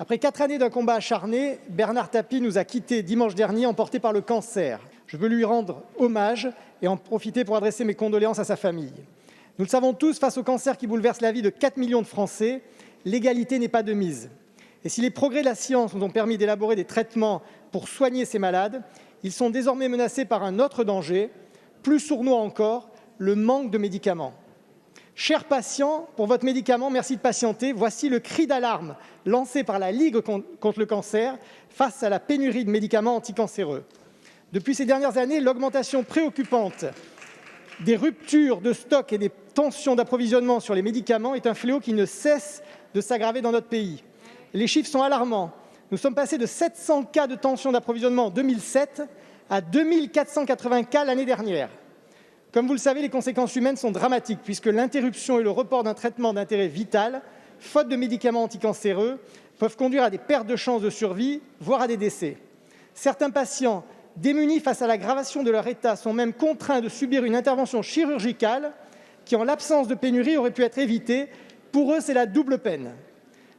Après 4 années d'un combat acharné, Bernard Tapie nous a quittés dimanche dernier, emporté par le cancer. Je veux lui rendre hommage et en profiter pour adresser mes condoléances à sa famille. Nous le savons tous, face au cancer qui bouleverse la vie de 4 millions de Français, l'égalité n'est pas de mise. Et si les progrès de la science nous ont permis d'élaborer des traitements pour soigner ces malades, ils sont désormais menacés par un autre danger, plus sournois encore, le manque de médicaments. Chers patients, pour votre médicament, merci de patienter. Voici le cri d'alarme lancé par la Ligue contre le cancer face à la pénurie de médicaments anticancéreux. Depuis ces dernières années, l'augmentation préoccupante des ruptures de stock et des tensions d'approvisionnement sur les médicaments est un fléau qui ne cesse de s'aggraver dans notre pays. Les chiffres sont alarmants. Nous sommes passés de 700 cas de tension d'approvisionnement en 2007 à 2480 cas l'année dernière. Comme vous le savez, les conséquences humaines sont dramatiques puisque l'interruption et le report d'un traitement d'intérêt vital, faute de médicaments anticancéreux, peuvent conduire à des pertes de chances de survie, voire à des décès. Certains patients, démunis face à l'aggravation de leur état, sont même contraints de subir une intervention chirurgicale qui, en l'absence de pénurie, aurait pu être évitée. Pour eux, c'est la double peine.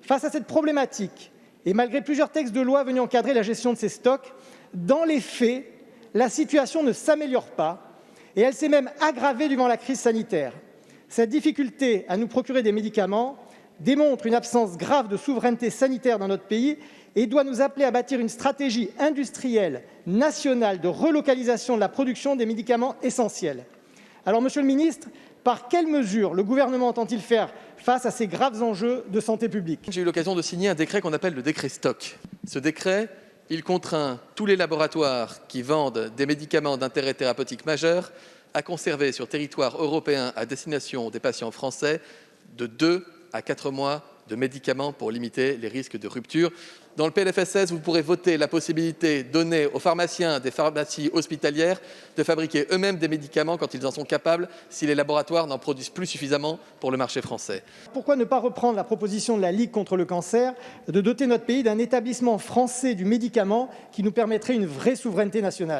Face à cette problématique, et malgré plusieurs textes de loi venus encadrer la gestion de ces stocks, dans les faits, la situation ne s'améliore pas et elle s'est même aggravée durant la crise sanitaire. Cette difficulté à nous procurer des médicaments démontre une absence grave de souveraineté sanitaire dans notre pays et doit nous appeler à bâtir une stratégie industrielle nationale de relocalisation de la production des médicaments essentiels. Alors, Monsieur le Ministre, par quelles mesures le gouvernement entend-il faire face à ces graves enjeux de santé publique ? J'ai eu l'occasion de signer un décret qu'on appelle le décret stock. Ce décret, il contraint tous les laboratoires qui vendent des médicaments d'intérêt thérapeutique majeur à conserver sur territoire européen à destination des patients français de 2 à 4 mois de médicaments pour limiter les risques de rupture. Dans le PLFSS, vous pourrez voter la possibilité donnée aux pharmaciens des pharmacies hospitalières de fabriquer eux-mêmes des médicaments quand ils en sont capables, si les laboratoires n'en produisent plus suffisamment pour le marché français. Pourquoi ne pas reprendre la proposition de la Ligue contre le cancer de doter notre pays d'un établissement français du médicament qui nous permettrait une vraie souveraineté nationale ?